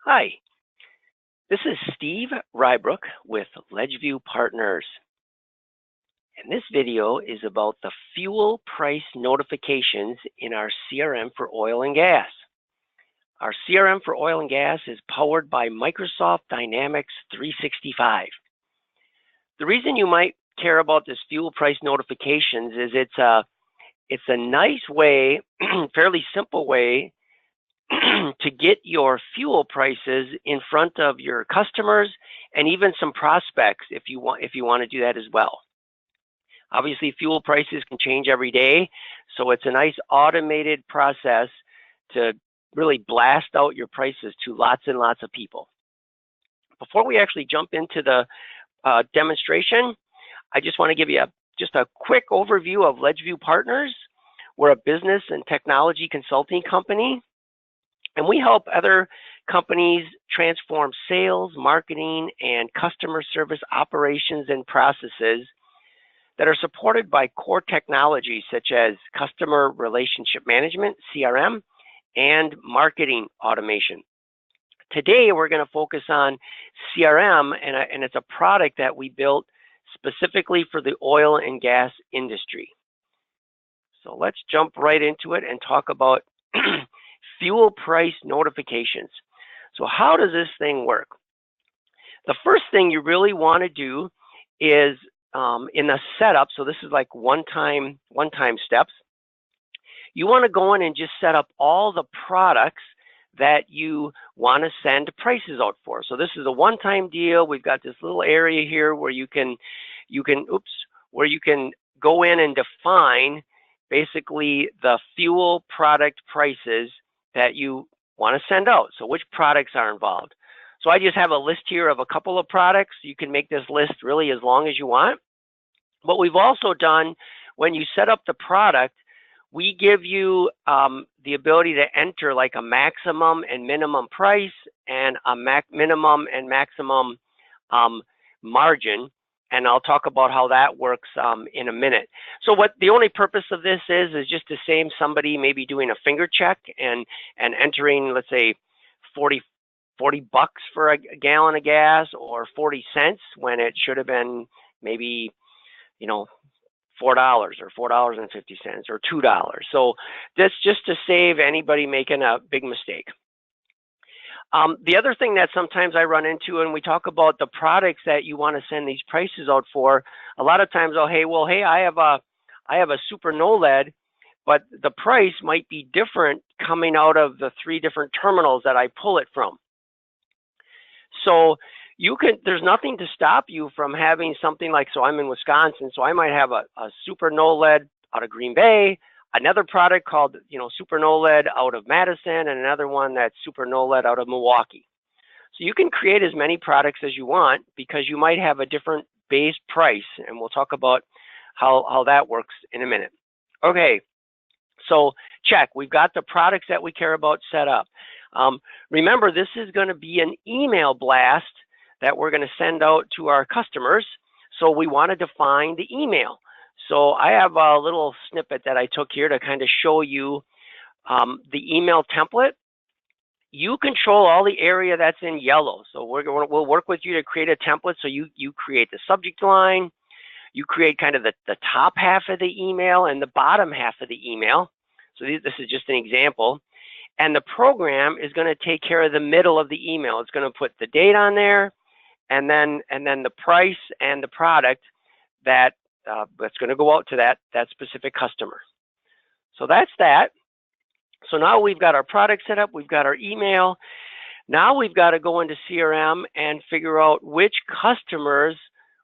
Hi, this is Steve Rybrook with Ledgeview Partners. And this video is about the fuel price notifications in our CRM for oil and gas. Our CRM for oil and gas is powered by Microsoft Dynamics 365. The reason you might care about this fuel price notifications is it's a nice way, fairly simple way to get your fuel prices in front of your customers and even some prospects if you want to do that as well. Obviously, fuel prices can change every day, so it's a nice automated process to really blast out your prices to lots and lots of people. Before we actually jump into the demonstration, I just want to give you just a quick overview of Ledgeview Partners. We're a business and technology consulting company, and we help other companies transform sales, marketing, and customer service operations and processes that are supported by core technologies such as customer relationship management, CRM, and marketing automation. Today, we're going to focus on CRM, and it's a product that we built specifically for the oil and gas industry. So let's jump right into it and talk about fuel price notifications. So how does this thing work? The first thing you really want to do is in the setup, so this is like one-time steps, you want to go in and just set up all the products that you want to send prices out for. So this is a one-time deal. We've got this little area here where you can go in and define basically the fuel product prices that you want to send out. So which products are involved. So I just have a list here of a couple of products. You can make this list really as long as you want. What we've also done, when you set up the product, we give you the ability to enter like a maximum and minimum price and a minimum and maximum margin. And I'll talk about how that works in a minute. So what the only purpose of this is just to save somebody maybe doing a finger check and entering, let's say, 40 bucks for a gallon of gas or 40 cents when it should have been maybe, $4 or $4.50 or $2. So that's just to save anybody making a big mistake. The other thing that sometimes I run into, and we talk about the products that you want to send these prices out for, a lot of times I have a super NOLED, but the price might be different coming out of the 3 different terminals that I pull it from. So there's nothing to stop you from having something like, so I'm in Wisconsin, so I might have a super NOLED out of Green Bay, another product called, super NOLED out of Madison, and another one that's super NOLED out of Milwaukee. So you can create as many products as you want because you might have a different base price, and we'll talk about how that works in a minute. Okay, so check. We've got the products that we care about set up. Remember, this is going to be an email blast that we're going to send out to our customers, so we want to define the email. So I have a little snippet that I took here to kind of show you the email template. You control all the area that's in yellow. So we'll work with you to create a template. So you create the subject line, you create kind of the top half of the email and the bottom half of the email. So this is just an example. And the program is going to take care of the middle of the email. It's going to put the date on there, and then the price and the product that's going to go out to that specific customer. So that's that. So now we've got our product set up, we've got our email. Now we've got to go into CRM and figure out which customers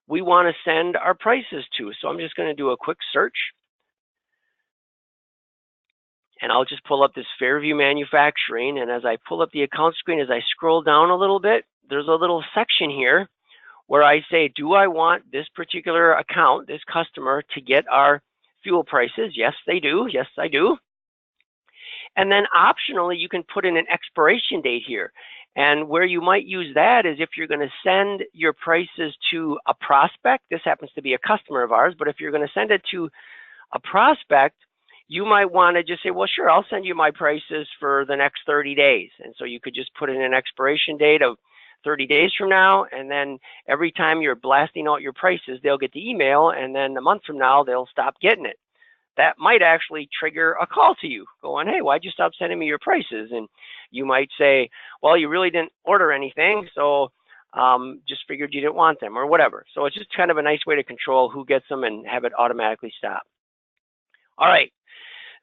we want to send our prices to. So I'm just going to do a quick search. And I'll just pull up this Fairview Manufacturing. And as I pull up the account screen, as I scroll down a little bit, there's a little section here where I say, do I want this particular account, this customer, to get our fuel prices? Yes, they do. Yes, I do. And then optionally, you can put in an expiration date here. And where you might use that is if you're going to send your prices to a prospect. This happens to be a customer of ours, but if you're going to send it to a prospect, you might want to just say, well, sure, I'll send you my prices for the next 30 days. And so you could just put in an expiration date of 30 days from now. And then every time you're blasting out your prices, they'll get the email. And then a month from now, they'll stop getting it. That might actually trigger a call to you going, hey, why'd you stop sending me your prices? And you might say, well, you really didn't order anything, so just figured you didn't want them or whatever. So it's just kind of a nice way to control who gets them and have it automatically stop. All right.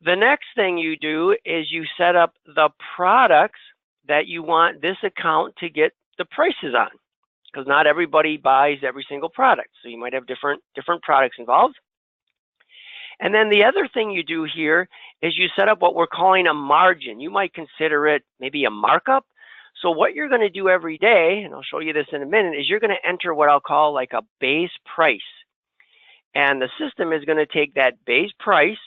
The next thing you do is you set up the products that you want this account to get the prices on, because not everybody buys every single product. So you might have different products involved. And then the other thing you do here is you set up what we're calling a margin. You might consider it maybe a markup. So what you're going to do every day, and I'll show you this in a minute, is you're going to enter what I'll call like a base price. And the system is going to take that base price.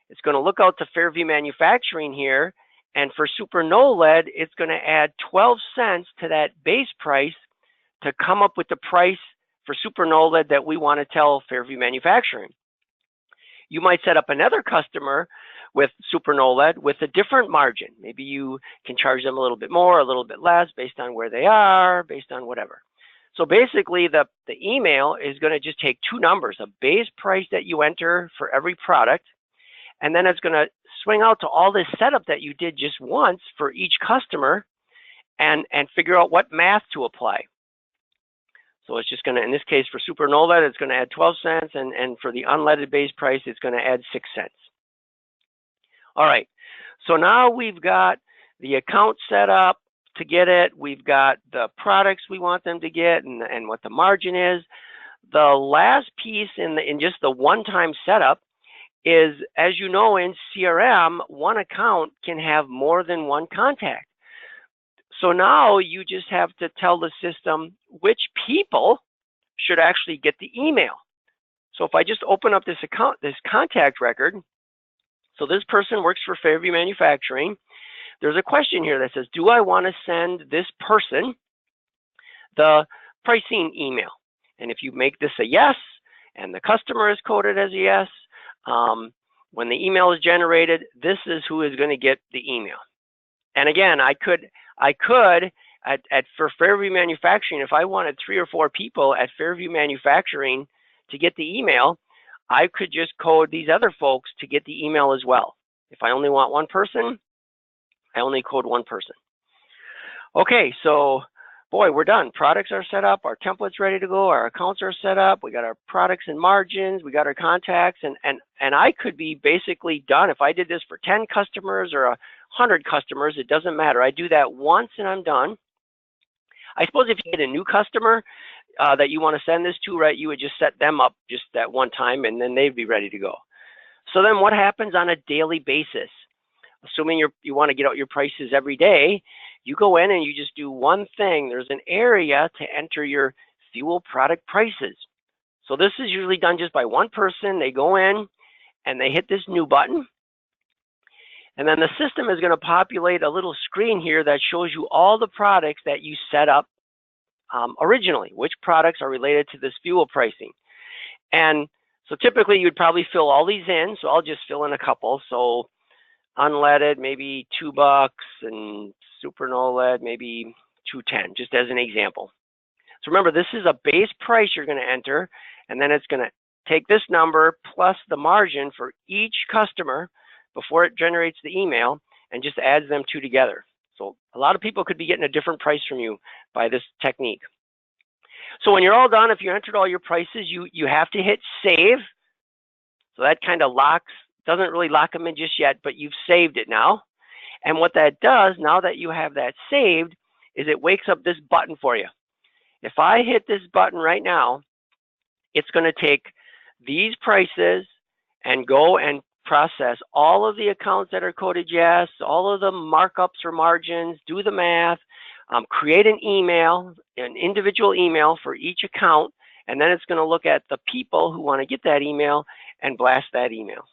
It's going to look out to Fairview Manufacturing here. And for Super NOLED, it's going to add 12 cents to that base price to come up with the price for Super NOLED that we want to tell Fairview Manufacturing. You might set up another customer with Super NOLED with a different margin. Maybe you can charge them a little bit more, a little bit less, based on where they are, based on whatever. So basically, the email is going to just take two numbers, a base price that you enter for every product, and then it's going to swing out to all this setup that you did just once for each customer and figure out what math to apply. So it's just going to, in this case, for Super NOLED, it's going to add 12 cents, and for the unleaded base price, it's going to add 6 cents. All right, so now we've got the account set up to get it. We've got the products we want them to get and what the margin is. The last piece in just the one-time setup is, as you know, in CRM, one account can have more than one contact. So now you just have to tell the system which people should actually get the email. So if I just open up this account, this contact record, so this person works for Fairview Manufacturing, there's a question here that says, do I want to send this person the pricing email? And if you make this a yes, and the customer is coded as a yes, when the email is generated, this is who is going to get the email. And again, I could for Fairview Manufacturing, if I wanted 3 or 4 people at Fairview Manufacturing to get the email, I could just code these other folks to get the email as well. If I only want one person, I only code one person. Okay, so boy, we're done. Products are set up, our template's ready to go, our accounts are set up, we got our products and margins, we got our contacts, and I could be basically done. If I did this for 10 customers or 100 customers, it doesn't matter. I do that once and I'm done. I suppose if you get a new customer that you want to send this to, right, you would just set them up just that one time and then they'd be ready to go. So then what happens on a daily basis? Assuming you want to get out your prices every day, you go in and you just do one thing. There's an area to enter your fuel product prices. So this is usually done just by one person. They go in and they hit this new button. And then the system is going to populate a little screen here that shows you all the products that you set up originally, which products are related to this fuel pricing. And so typically you'd probably fill all these in. So I'll just fill in a couple. So unleaded, maybe $2, and Super NOLED, maybe $2.10, just as an example. So remember, this is a base price you're going to enter, and then it's going to take this number plus the margin for each customer before it generates the email and just adds them two together. So a lot of people could be getting a different price from you by this technique. So when you're all done, if you entered all your prices, you have to hit save. So that kind of doesn't really lock them in just yet, but you've saved it now. And what that does, now that you have that saved, is it wakes up this button for you. If I hit this button right now, it's going to take these prices and go and process all of the accounts that are coded yes, all of the markups or margins, do the math, create an email, an individual email for each account, and then it's going to look at the people who want to get that email and blast that email.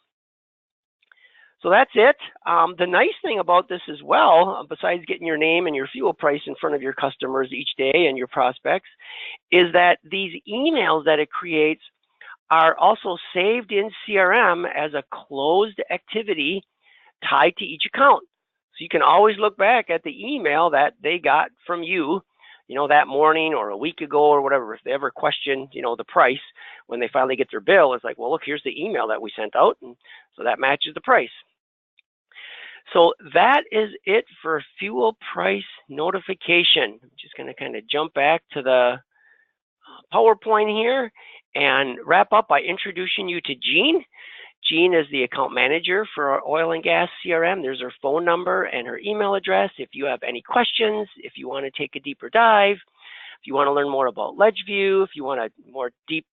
So that's it. The nice thing about this as well, besides getting your name and your fuel price in front of your customers each day and your prospects, is that these emails that it creates are also saved in CRM as a closed activity tied to each account. So you can always look back at the email that they got from you, that morning or a week ago or whatever. If they ever question, the price when they finally get their bill, it's like, well, look, here's the email that we sent out. And so that matches the price. So that is it for fuel price notification. I'm just going to kind of jump back to the PowerPoint here and wrap up by introducing you to Jean. Jean is the account manager for our oil and gas CRM. There's her phone number and her email address. If you have any questions, if you want to take a deeper dive, if you want to learn more about LedgeView, if you want a more deep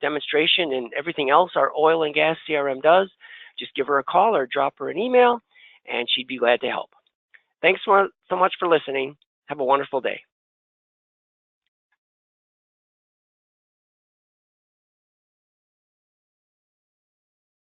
demonstration and everything else our oil and gas CRM does, just give her a call or drop her an email, and she'd be glad to help. Thanks so much for listening. Have a wonderful day.